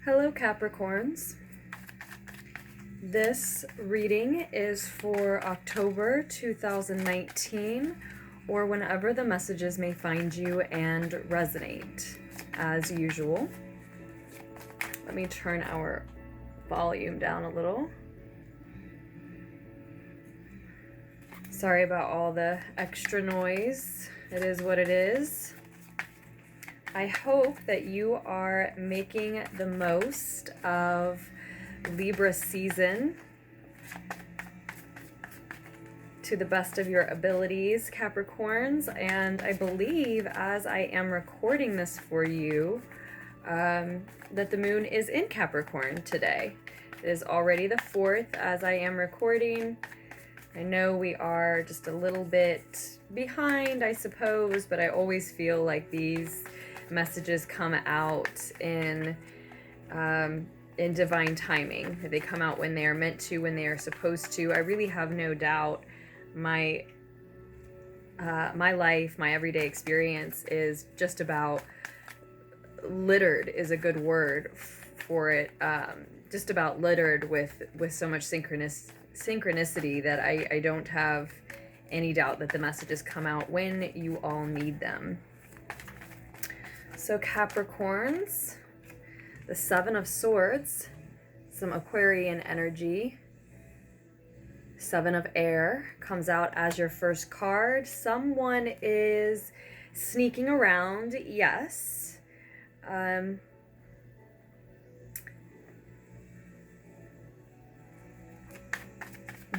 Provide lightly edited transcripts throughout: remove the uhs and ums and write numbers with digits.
Hello Capricorns. This reading is for October 2019 or whenever the messages may find you and resonate. As usual, let me turn our volume down a little. Sorry about all the extra noise. It is what it is. I hope that you are making the most of Libra season to the best of your abilities, Capricorns. And I believe, as I am recording this for you, that the moon is in Capricorn today. It is already the 4th as I am recording. I know we are just a little bit behind, I suppose, but I always feel like these messages come out in divine timing. They come out when they are meant to, when they are supposed to. I really have no doubt my life, my everyday experience is just about littered is a good word for it. Just about littered with so much synchronicity that I don't have any doubt that the messages come out when you all need them. So Capricorns, the 7 of Swords, some Aquarian energy. 7 of Air comes out as your first card. Someone is sneaking around, yes.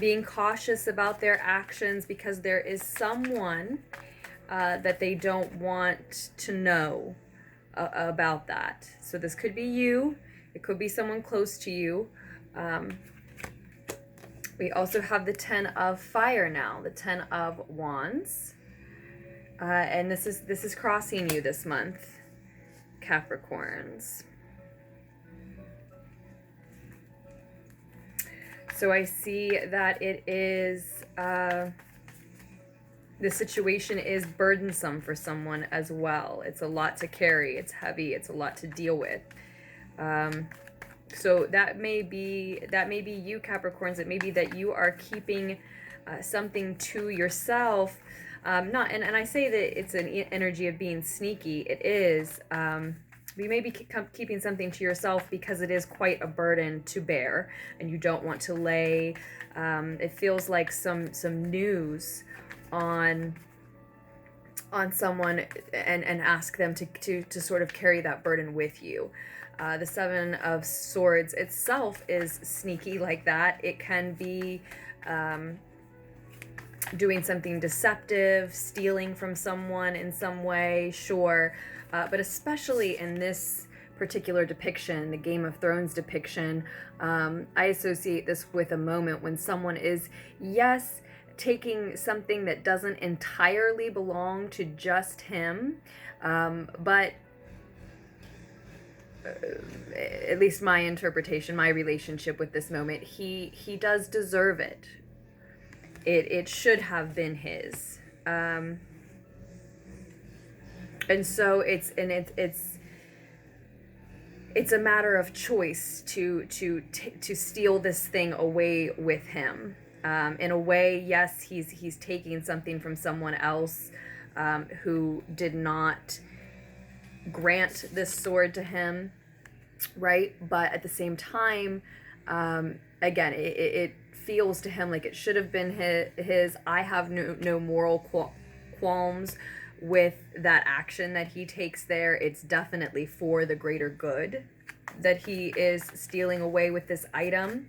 Being cautious about their actions because there is someone that they don't want to know about that. So this could be you. It could be someone close to you. We also have the 10 of Fire now, the 10 of Wands. And this is crossing you this month, Capricorns. So I see that it is, the situation is burdensome for someone as well. It's a lot to carry. It's heavy. It's a lot to deal with. So that may be you, Capricorns. It may be that you are keeping something to yourself. And I say that it's an energy of being sneaky. It is. You may be keeping something to yourself because it is quite a burden to bear, and you don't want to lay. It feels like some news on someone and ask them to sort of carry that burden with you. The 7 of Swords itself is sneaky like that. It can be doing something deceptive, stealing from someone in some way, sure. But especially in this particular depiction, the Game of Thrones depiction, I associate this with a moment when someone is, yes, taking something that doesn't entirely belong to just him, but at least my interpretation, my relationship with this moment, he does deserve it. It should have been his, and so it's a matter of choice to steal this thing away with him. In a way, yes, he's taking something from someone else who did not grant this sword to him, right? But at the same time, again, it feels to him like it should have been his. I have no moral qualms with that action that he takes there. It's definitely for the greater good that he is stealing away with this item.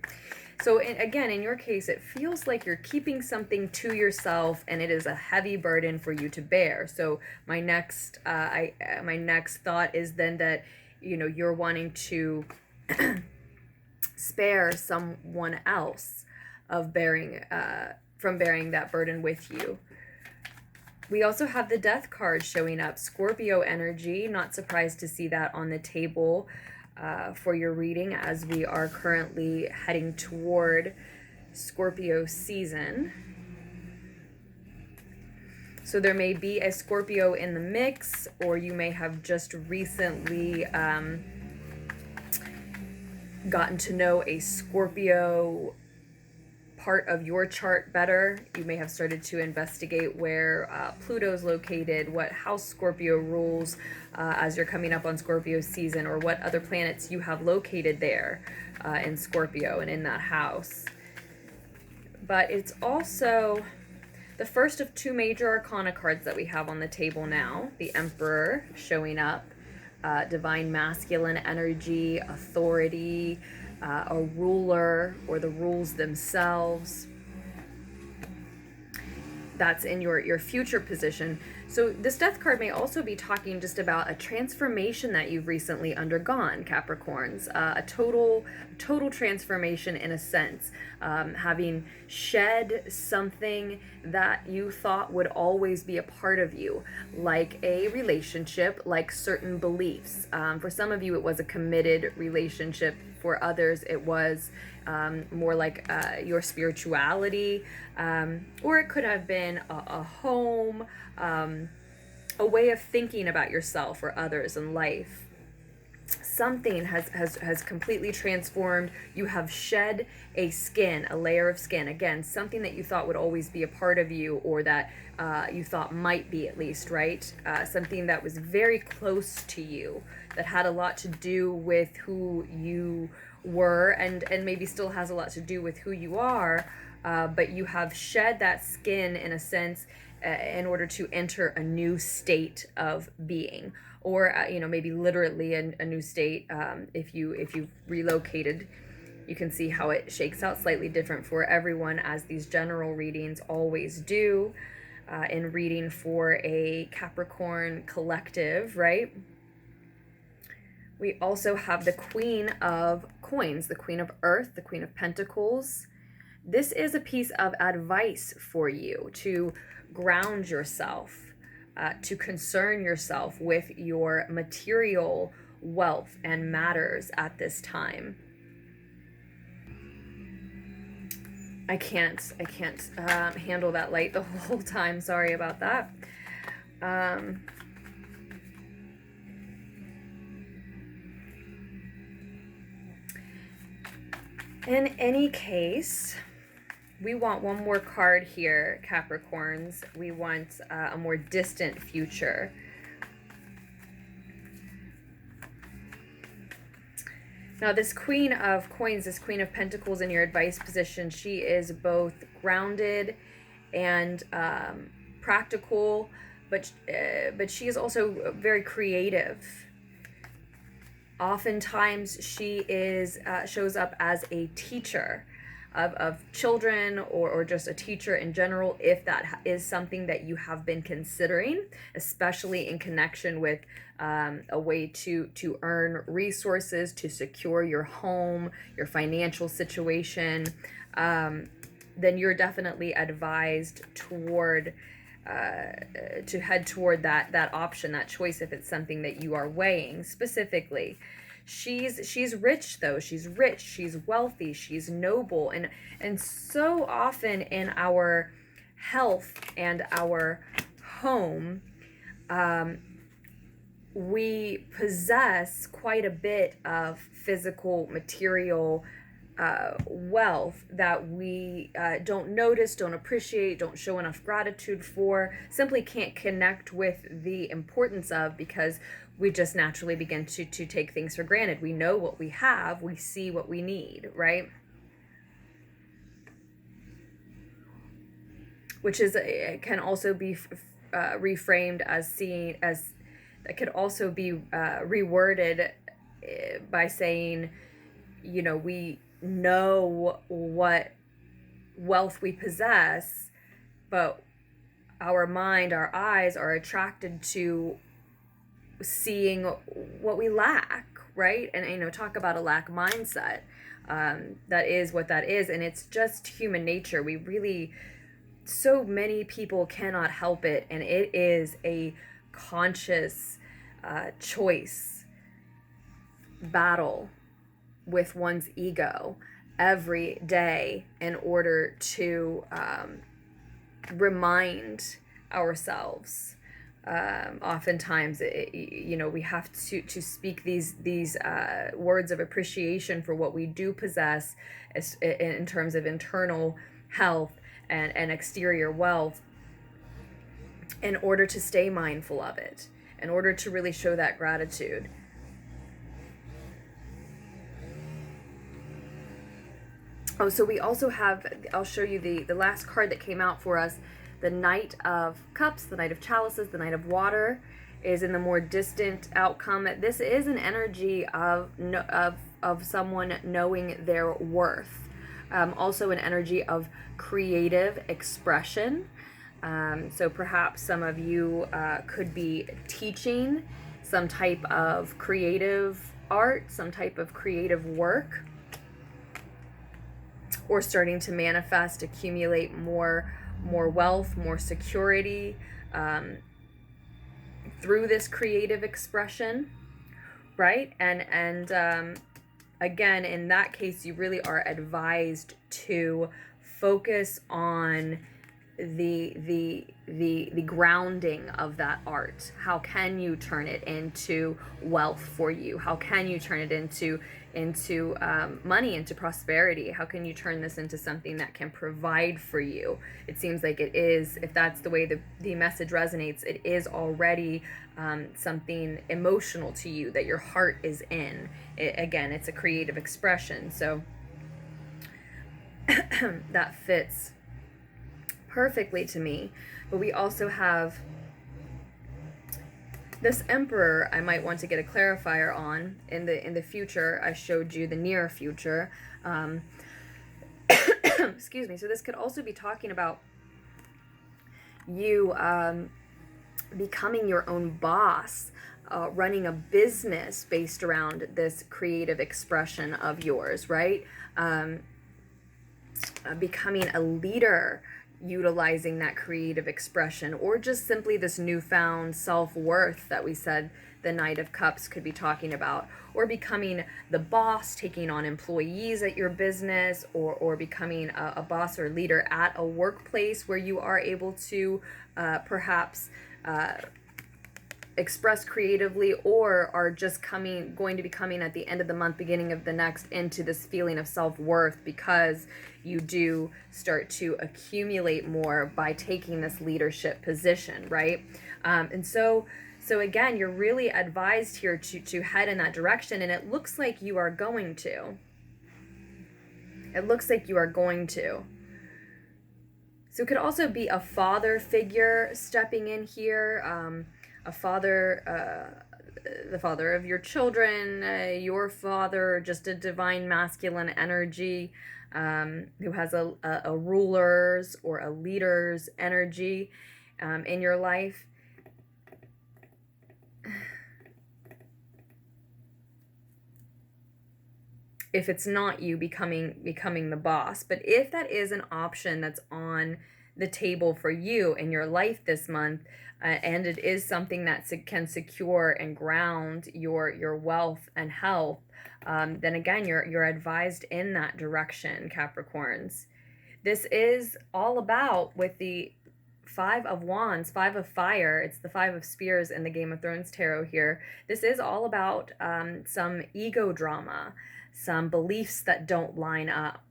So again, in your case, it feels like you're keeping something to yourself, and it is a heavy burden for you to bear. So my next thought is then that, you know, you're wanting to spare someone else of bearing from bearing that burden with you. We also have the Death card showing up, Scorpio energy. Not surprised to see that on the table for your reading, as we are currently heading toward Scorpio season. So there may be a Scorpio in the mix, or you may have just recently gotten to know a Scorpio part of your chart better. You may have started to investigate where Pluto's located, what house Scorpio rules as you're coming up on Scorpio season, or what other planets you have located there in Scorpio and in that house. But it's also the first of two major arcana cards that we have on the table now. The Emperor showing up, divine masculine energy, authority, a ruler, or the rules themselves. That's in your future position. So this Death card may also be talking just about a transformation that you've recently undergone, Capricorns. A total transformation in a sense. Having shed something that you thought would always be a part of you, like a relationship, like certain beliefs. For some of you, it was a committed relationship. For others, it was more like your spirituality, or it could have been a home, a way of thinking about yourself or others in life. Something has completely transformed. You have shed a skin, a layer of skin. Again, something that you thought would always be a part of you, or that you thought might be, at least, right? Something that was very close to you, that had a lot to do with who you were, and maybe still has a lot to do with who you are, but you have shed that skin in a sense in order to enter a new state of being, or maybe literally a new state. If you've relocated, you can see how it shakes out slightly different for everyone, as these general readings always do in reading for a Capricorn collective, right? We also have the Queen of Coins, the Queen of Earth, the Queen of Pentacles. This is a piece of advice for you to ground yourself, to concern yourself with your material wealth and matters at this time. I can't handle that light the whole time. Sorry about that. In any case, we want one more card here, Capricorns. We want a more distant future. Now, this Queen of Coins, this Queen of Pentacles in your advice position, she is both grounded and practical, but she is also very creative. Oftentimes, she shows up as a teacher of children, or just a teacher in general, if that is something that you have been considering, especially in connection with a way to earn resources, to secure your home, your financial situation, then you're definitely advised toward to head toward that option, that choice, if it's something that you are weighing specifically. She's rich, though. She's rich, she's wealthy, she's noble, and so often in our health and our home, we possess quite a bit of physical, material wealth that we don't notice, don't appreciate, don't show enough gratitude for, simply can't connect with the importance of, because we just naturally begin to take things for granted. We know what we have, we see what we need, right? Which is, it can also be reframed as seeing as, that could also be reworded by saying, we know what wealth we possess, but our mind, our eyes are attracted to seeing what we lack, right? And talk about a lack mindset. That is what that is, and it's just human nature. We really, so many people cannot help it, and it is a conscious choice, battle with one's ego every day in order to remind ourselves Oftentimes, you know, we have to speak these words of appreciation for what we do possess in terms of internal health and exterior wealth, in order to stay mindful of it, in order to really show that gratitude. Oh, so we also have, I'll show you the last card that came out for us. The Knight of Cups, the Knight of Chalices, the Knight of Water is in the more distant outcome. This is an energy of someone knowing their worth. Also an energy of creative expression. So perhaps some of you could be teaching some type of creative art, some type of creative work, or starting to manifest, accumulate more wealth, more security through this creative expression, right? And again, in that case, you really are advised to focus on the grounding of that art. How can you turn it into wealth for you? How can you turn it into money, into prosperity? How can you turn this into something that can provide for you? It seems like it is, if that's the way the message resonates, it is already something emotional to you that your heart is in. Again, it's a creative expression, so that fits perfectly to me. But we also have this Emperor. I might want to get a clarifier on in the future. I showed you the near future. Excuse me. So this could also be talking about you becoming your own boss, running a business based around this creative expression of yours, right? Becoming a leader, utilizing that creative expression, or just simply this newfound self-worth that we said the Knight of Cups could be talking about, or becoming the boss, taking on employees at your business, or becoming a boss or leader at a workplace where you are able to perhaps express creatively, or are just going to be coming at the end of the month, beginning of the next, into this feeling of self-worth, because you do start to accumulate more by taking this leadership position, right? And so again, you're really advised here to head in that direction, and it looks like you are going to. It looks like you are going to. So it could also be a father figure stepping in here, a father, the father of your children, your father, just a divine masculine energy, who has a ruler's or a leader's energy in your life. If it's not you becoming the boss. But if that is an option that's on the table for you in your life this month, and it is something that can secure and ground your wealth and health, then again, you're advised in that direction, Capricorns. This is all about, with the Five of Wands, Five of Fire, it's the Five of Spears in the Game of Thrones tarot here. This is all about some ego drama, some beliefs that don't line up.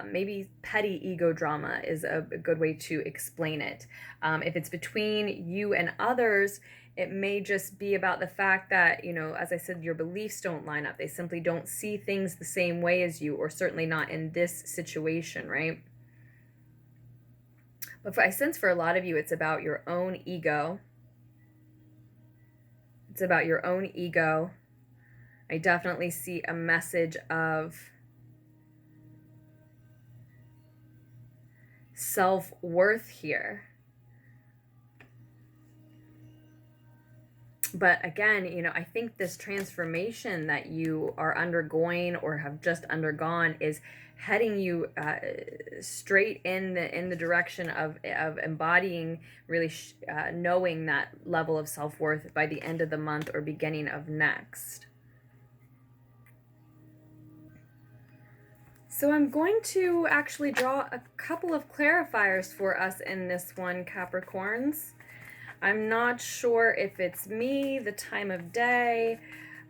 Maybe petty ego drama is a good way to explain it. If it's between you and others, it may just be about the fact that, you know, as I said, your beliefs don't line up. They simply don't see things the same way as you, or certainly not in this situation, right? But I sense for a lot of you, it's about your own ego. It's about your own ego. I definitely see a message of self-worth here. But again, you know, I think this transformation that you are undergoing or have just undergone is heading you straight in the direction of embodying, really knowing that level of self-worth by the end of the month or beginning of next. So I'm going to actually draw a couple of clarifiers for us in this one, Capricorns. I'm not sure if it's me, the time of day,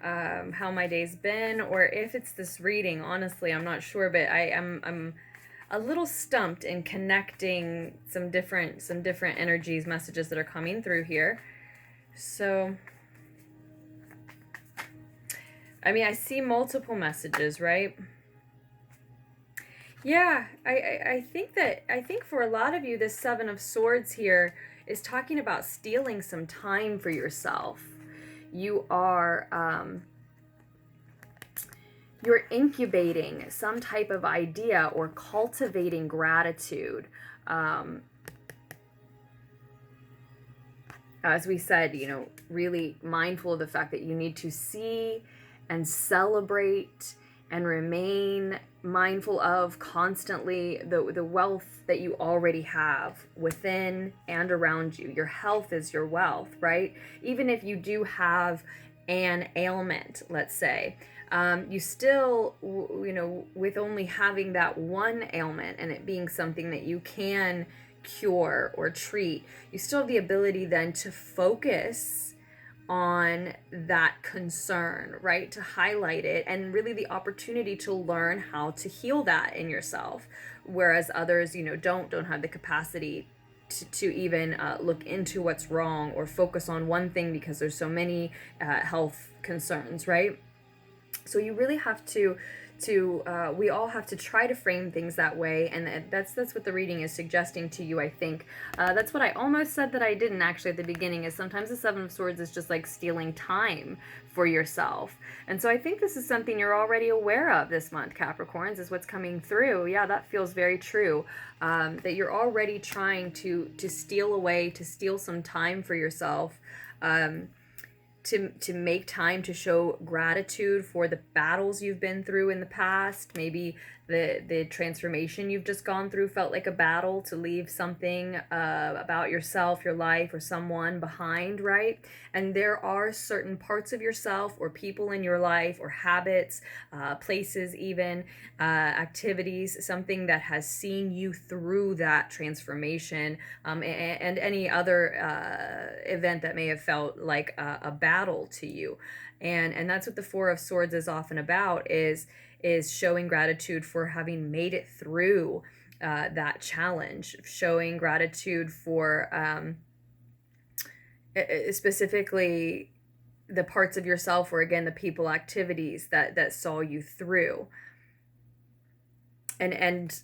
how my day's been, or if it's this reading. Honestly, I'm not sure, but I'm a little stumped in connecting some different energies, messages that are coming through here. So, I mean, I see multiple messages, right? Yeah, I think for a lot of you, this Seven of Swords here is talking about stealing some time for yourself. You are you're incubating some type of idea or cultivating gratitude. As we said, you know, really mindful of the fact that you need to see and celebrate and remain mindful of constantly the wealth that you already have within and around you. Your health is your wealth, right? Even if you do have an ailment, let's say, you still, you know, with only having that one ailment and it being something that you can cure or treat, you still have the ability then to focus on that concern, right? To highlight it, and really the opportunity to learn how to heal that in yourself. Whereas others, you know, don't have the capacity to even look into what's wrong or focus on one thing because there's so many health concerns, right? So you really have to we all have to try to frame things that way, and that's what the reading is suggesting to you, I think. That's what I almost said that I didn't actually at the beginning, is sometimes the Seven of Swords is just like stealing time for yourself. And so I think this is something you're already aware of this month, Capricorns, is what's coming through. Yeah, that feels very true. That you're already trying to steal away, to steal some time for yourself. To make time to show gratitude for the battles you've been through in the past. Maybe the transformation you've just gone through felt like a battle, to leave something about yourself, your life, or someone behind, right? And there are certain parts of yourself or people in your life or habits, places even, activities, something that has seen you through that transformation, and any other event that may have felt like a battle to you. And that's what the Four of Swords is often about, is showing gratitude for having made it through that challenge, showing gratitude for specifically the parts of yourself, or again the people, activities that saw you through. And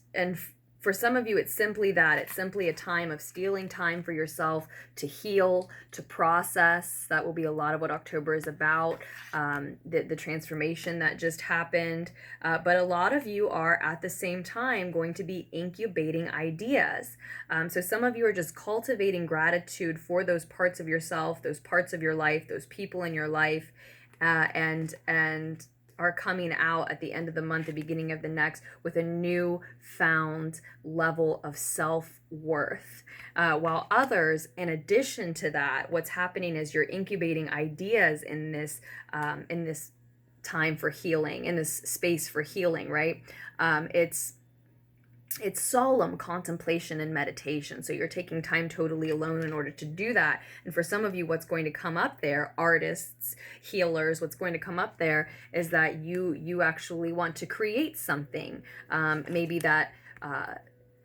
for some of you, it's simply that. It's simply a time of stealing time for yourself to heal, to process. That will be a lot of what October is about, the transformation that just happened. But a lot of you are at the same time going to be incubating ideas. So some of you are just cultivating gratitude for those parts of yourself, those parts of your life, those people in your life, and are coming out at the end of the month, the beginning of the next, with a new found level of self-worth. While others, in addition to that, what's happening is you're incubating ideas in this time for healing, in this space for healing, right? It's solemn contemplation and meditation. So you're taking time totally alone in order to do that. And for some of you, what's going to come up there, artists, healers, what's going to come up there is that you actually want to create something, maybe that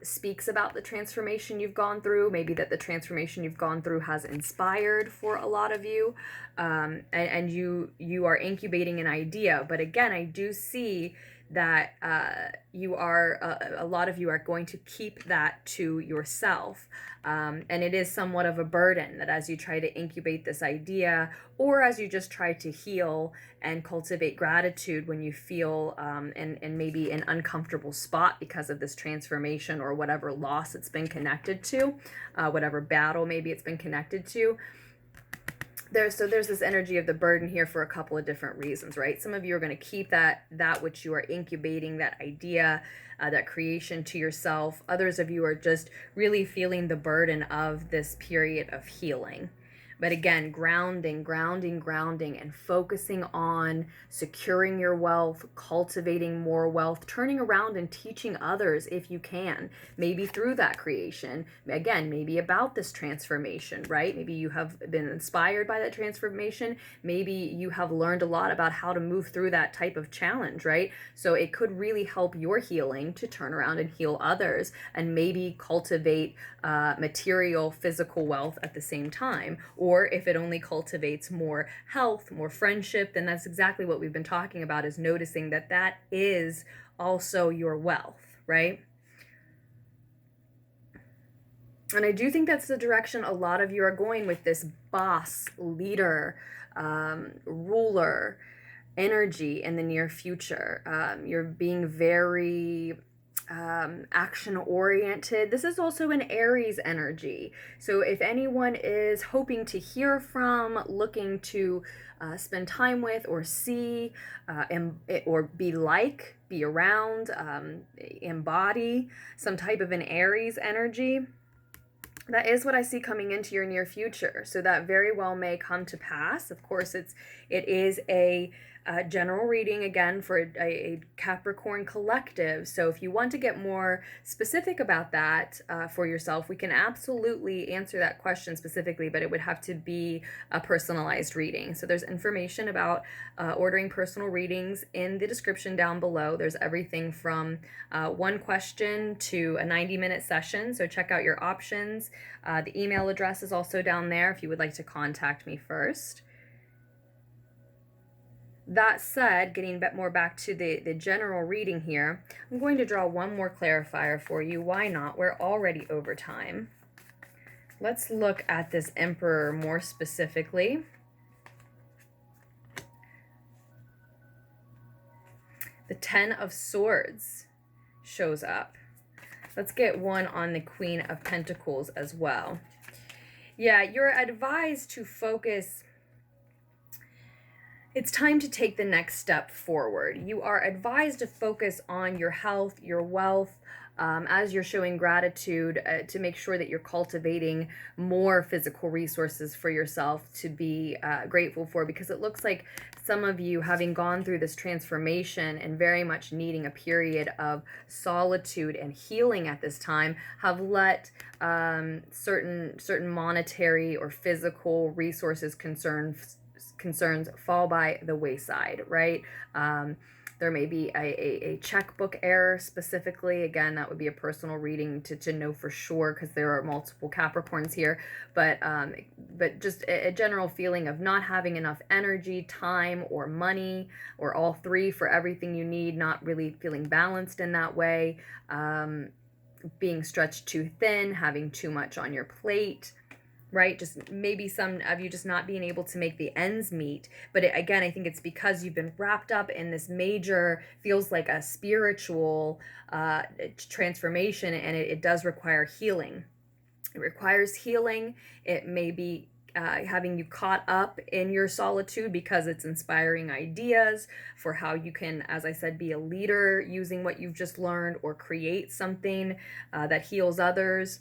speaks about the transformation you've gone through, maybe that the transformation you've gone through has inspired for a lot of you, and you are incubating an idea. But again, I do see that you are, a lot of you are going to keep that to yourself. And it is somewhat of a burden that as you try to incubate this idea, or as you just try to heal and cultivate gratitude when you feel in maybe an uncomfortable spot because of this transformation or whatever loss it's been connected to, whatever battle maybe it's been connected to. There's this energy of the burden here for a couple of different reasons, right? Some of you are going to keep that which you are incubating, that idea, that creation, to yourself. Others of you are just really feeling the burden of this period of healing, But again, grounding, and focusing on securing your wealth, cultivating more wealth, turning around and teaching others if you can, maybe through that creation. Again, maybe about this transformation, right? Maybe you have been inspired by that transformation. Maybe you have learned a lot about how to move through that type of challenge, right? So it could really help your healing to turn around and heal others, and maybe cultivate material, physical wealth at the same time. Or if it only cultivates more health, more friendship, then that's exactly what we've been talking about, is noticing that that is also your wealth, right? And I do think that's the direction a lot of you are going with this boss, leader, ruler energy in the near future. You're being very action oriented. This is also an Aries energy. So if anyone is hoping to hear from, looking to spend time with, or see, or be around, embody some type of an Aries energy, that is what I see coming into your near future. So that very well may come to pass. Of course, it is a general reading, again, for a Capricorn collective. So if you want to get more specific about that for yourself, we can absolutely answer that question specifically, but it would have to be a personalized reading. So there's information about ordering personal readings in the description down below. There's everything from one question to a 90-minute session. So check out your options. The email address is also down there if you would like to contact me first. That said, getting more back to the general reading here, I'm going to draw one more clarifier for you. Why not? We're already over time. Let's look at this Emperor more specifically. The Ten of Swords shows up. Let's get one on the Queen of Pentacles as well. Yeah, you're advised to focus. It's time to take the next step forward. You are advised to focus on your health, your wealth, as you're showing gratitude, to make sure that you're cultivating more physical resources for yourself to be grateful for, because it looks like some of you, having gone through this transformation and very much needing a period of solitude and healing at this time, have let certain monetary or physical resources concerns fall by the wayside, right? There may be a checkbook error specifically. Again, that would be a personal reading to know for sure, because there are multiple Capricorns here. But just a general feeling of not having enough energy, time, or money, or all three for everything you need, not really feeling balanced in that way, being stretched too thin, having too much on your plate, right? Just maybe some of you just not being able to make the ends meet. But again, I think it's because you've been wrapped up in this major, feels like a spiritual transformation, and it does require healing. It requires healing. It may be having you caught up in your solitude, because it's inspiring ideas for how you can, as I said, be a leader using what you've just learned, or create something that heals others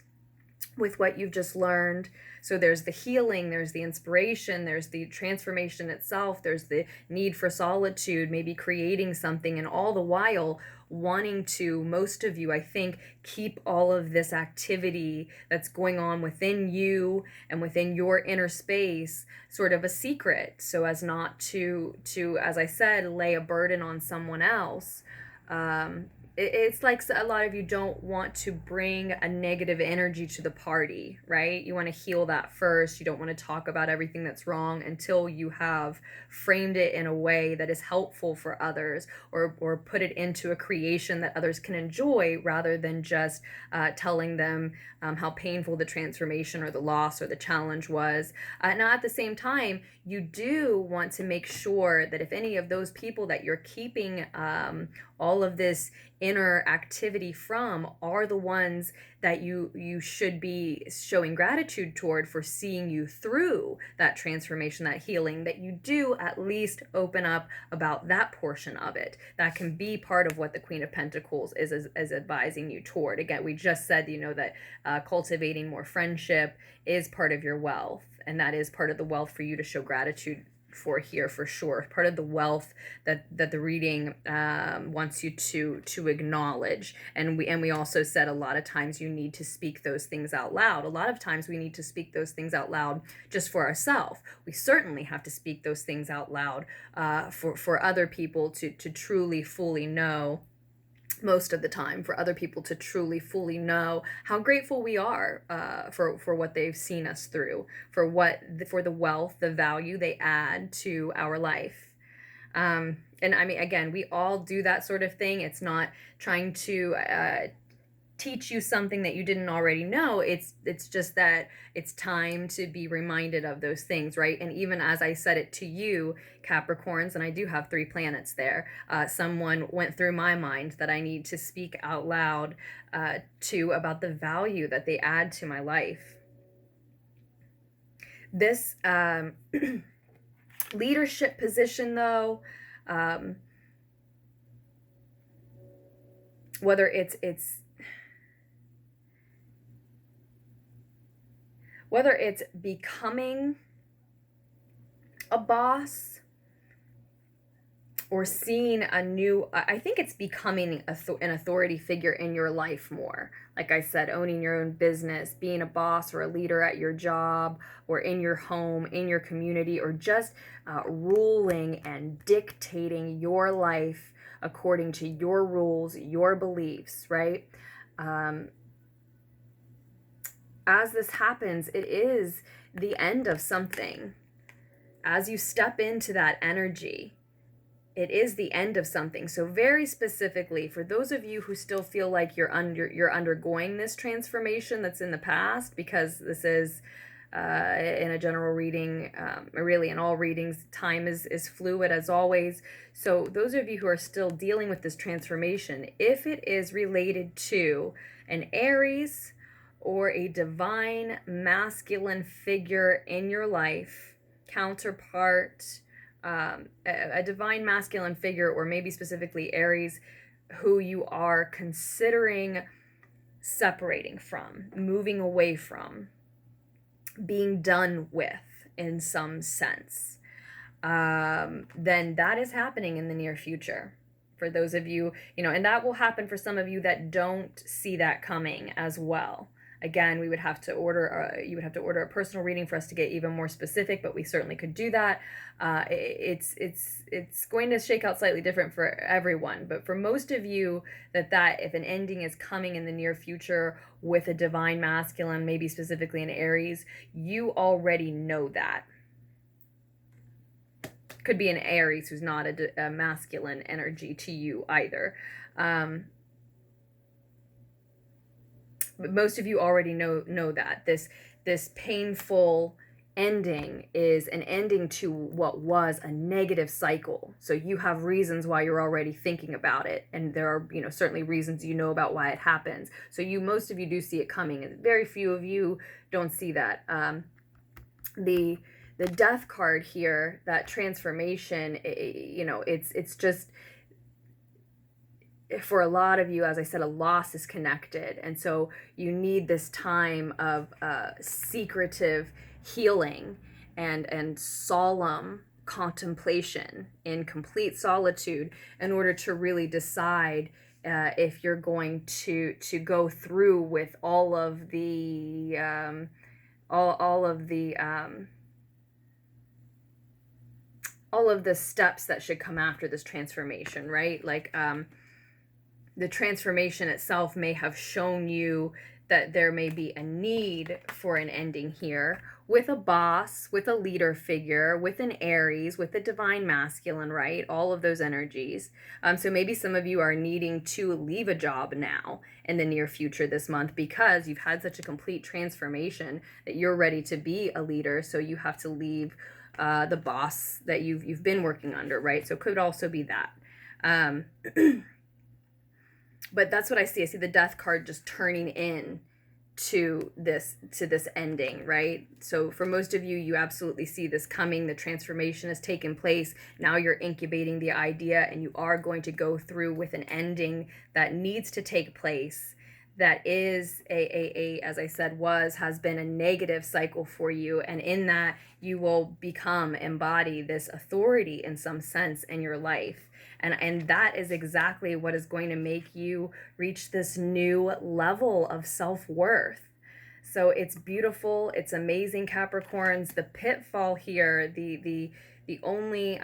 with what you've just learned. So there's the healing, there's the inspiration, there's the transformation itself, there's the need for solitude, maybe creating something, and all the while wanting to, most of you, I think, keep all of this activity that's going on within you and within your inner space sort of a secret, so as not to as I said, lay a burden on someone else. It's like a lot of you don't want to bring a negative energy to the party, right? You want to heal that first. You don't want to talk about everything that's wrong until you have framed it in a way that is helpful for others, or put it into a creation that others can enjoy, rather than just telling them how painful the transformation or the loss or the challenge was. Now, at the same time, you do want to make sure that if any of those people that you're keeping all of this inner activity from are the ones that you should be showing gratitude toward for seeing you through that transformation, that healing, that you do at least open up about that portion of it. That can be part of what the Queen of Pentacles is advising you toward. Again, we just said, that cultivating more friendship is part of your wealth, and that is part of the wealth for you to show gratitude for here, for sure. Part of the wealth that the reading wants you to acknowledge. And we also said a lot of times you need to speak those things out loud. A lot of times we need to speak those things out loud just for ourselves. We certainly have to speak those things out loud for other people to truly fully know. Most of the time, for other people to truly fully know how grateful we are for what they've seen us through, for the wealth, the value they add to our life. And I mean, again, we all do that sort of thing. It's not trying to teach you something that you didn't already know. It's just that it's time to be reminded of those things, right? And even as I said it to you, Capricorns, and I do have 3 planets there, someone went through my mind that I need to speak out loud to about the value that they add to my life. This leadership position, though, whether it's becoming a boss or seeing I think it's becoming an authority figure in your life more. Like I said, owning your own business, being a boss or a leader at your job or in your home, in your community, or just ruling and dictating your life according to your rules, your beliefs, right? As this happens, it is the end of something. As you step into that energy, it is the end of something. So very specifically, for those of you who still feel like you're undergoing this transformation that's in the past, because this is in a general reading, really in all readings, time is fluid as always. So those of you who are still dealing with this transformation, if it is related to an Aries or a divine masculine figure in your life, counterpart, a divine masculine figure, or maybe specifically Aries, who you are considering separating from, moving away from, being done with in some sense, then that is happening in the near future. For those of you, and that will happen for some of you that don't see that coming as well. Again, you would have to order a personal reading for us to get even more specific, but we certainly could do that. It's going to shake out slightly different for everyone, but for most of you, that if an ending is coming in the near future with a divine masculine, maybe specifically an Aries, you already know that. Could be an Aries who's not a masculine energy to you either. But most of you already know that this painful ending is an ending to what was a negative cycle. So you have reasons why you're already thinking about it, and there are certainly reasons about why it happens. So most of you do see it coming, and very few of you don't see that. The Death card here, that transformation, it's just, for a lot of you, as I said, a loss is connected. And so you need this time of secretive healing and solemn contemplation in complete solitude in order to really decide if you're going to go through with all of the steps that should come after this transformation, right? Like the transformation itself may have shown you that there may be a need for an ending here with a boss, with a leader figure, with an Aries, with a divine masculine, right? All of those energies. So maybe some of you are needing to leave a job now in the near future this month because you've had such a complete transformation that you're ready to be a leader. So you have to leave the boss that you've been working under, right? So it could also be that. But that's what I see. I see the Death card just turning in to this ending, right? So for most of you, you absolutely see this coming. The transformation has taken place. Now you're incubating the idea, and you are going to go through with an ending that needs to take place, that is as I said, has been a negative cycle for you. And in that, you will embody this authority in some sense in your life. And that is exactly what is going to make you reach this new level of self-worth. So it's beautiful, it's amazing, Capricorns. The pitfall here, the only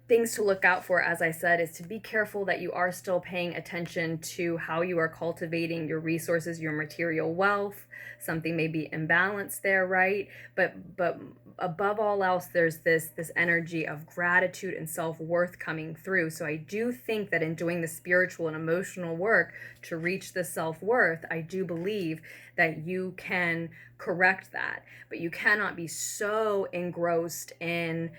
things to look out for, as I said, is to be careful that you are still paying attention to how you are cultivating your resources, your material wealth. Something may be imbalanced there, right? But above all else, there's this energy of gratitude and self-worth coming through. So I do think that in doing the spiritual and emotional work to reach the self-worth, I do believe that you can correct that. But you cannot be so engrossed in,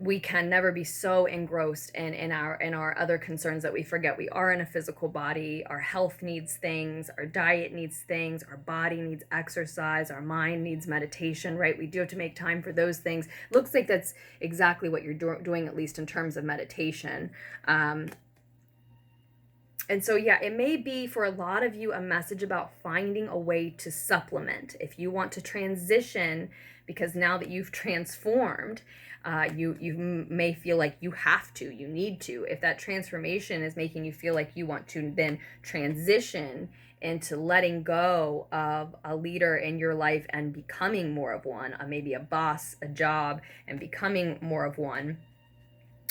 we can never be so engrossed in our other concerns that we forget we are in a physical body. Our health needs things, our diet needs things, our body needs exercise, our mind needs meditation, right? We do have to make time for those things. Looks like that's exactly what you're doing, at least in terms of meditation. And so, yeah, it may be for a lot of you a message about finding a way to supplement. If you want to transition, because now that you've transformed, you may feel like you have to, you need to. If that transformation is making you feel like you want to then transition into letting go of a leader in your life and becoming more of one, maybe a boss, a job, and becoming more of one,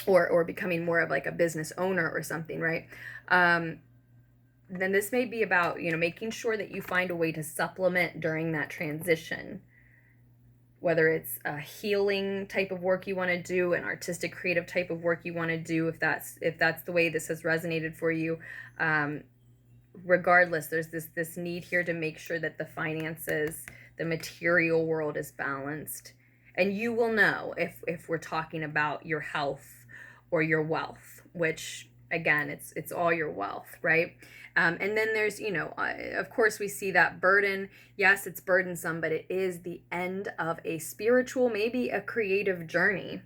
or becoming more of like a business owner or something, right? Then this may be about, making sure that you find a way to supplement during that transition. Whether it's a healing type of work you want to do, an artistic, creative type of work you want to do, if that's the way this has resonated for you. Regardless, there's this need here to make sure that the finances, the material world is balanced. And you will know if we're talking about your health or your wealth, which again, it's all your wealth, right? And then there's, of course, we see that burden. Yes, it's burdensome, but it is the end of a spiritual, maybe a creative journey.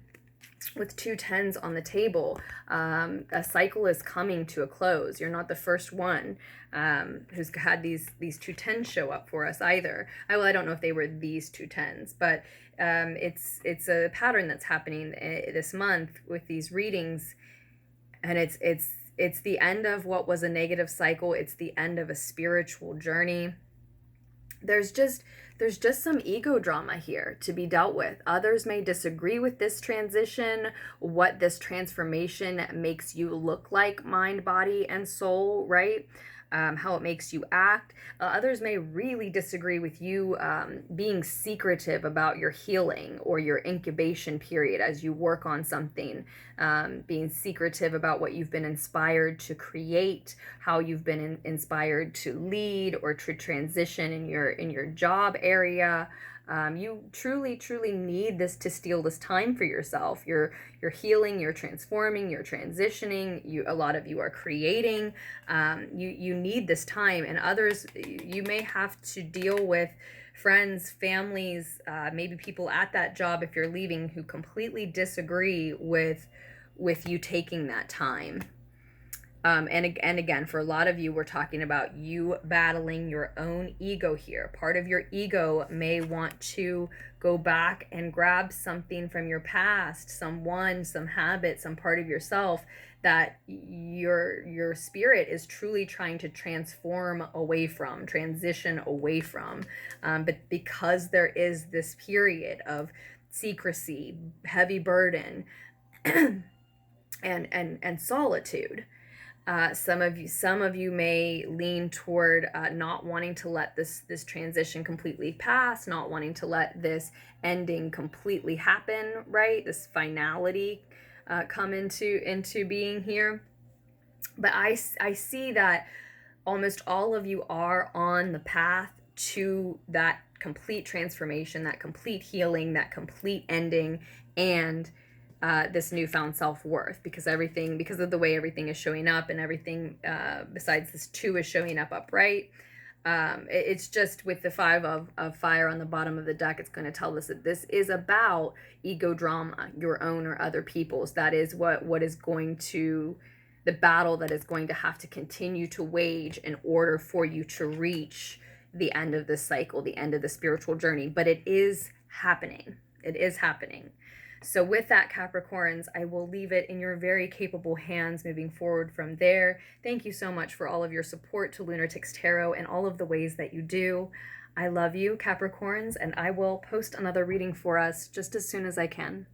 With 2 10s on the table, a cycle is coming to a close. You're not the first one who's had these 2 10s show up for us either. I don't know if they were these 2 10s, but it's a pattern that's happening this month with these readings, and it's the end of what was a negative cycle. It's the end of a spiritual journey. There's just some ego drama here to be dealt with. Others may disagree with this transition, what this transformation makes you look like, mind, body, and soul, right? How it makes you act. Others may really disagree with you being secretive about your healing or your incubation period as you work on something, being secretive about what you've been inspired to create, how you've been inspired to lead or to transition in your job area. You truly need this to steal this time for yourself. You're healing, you're transforming, you're transitioning. A lot of you are creating. You need this time, and others, you may have to deal with friends, families, maybe people at that job if you're leaving, who completely disagree with you taking that time. And again, for a lot of you, we're talking about you battling your own ego here. Part of your ego may want to go back and grab something from your past, someone, some habit, some part of yourself that your spirit is truly trying to transform away from, transition away from. But because there is this period of secrecy, heavy burden, and solitude, some of you may lean toward not wanting to let this transition completely pass, not wanting to let this ending completely happen, right? This finality come into being here. But I see that almost all of you are on the path to that complete transformation, that complete healing, that complete ending, and this newfound self-worth, because of the way everything is showing up, and everything besides this 2 is showing up upright. It's just with the 5 of fire on the bottom of the deck, it's going to tell us that this is about ego drama, your own or other people's. That is what is going to, the battle that is going to have to continue to wage in order for you to reach the end of this cycle, the end of the spiritual journey. But it is happening. It is happening. So with that, Capricorns, I will leave it in your very capable hands moving forward from there. Thank you so much for all of your support to Lunartics Tarot and all of the ways that you do. I love you, Capricorns, and I will post another reading for us just as soon as I can.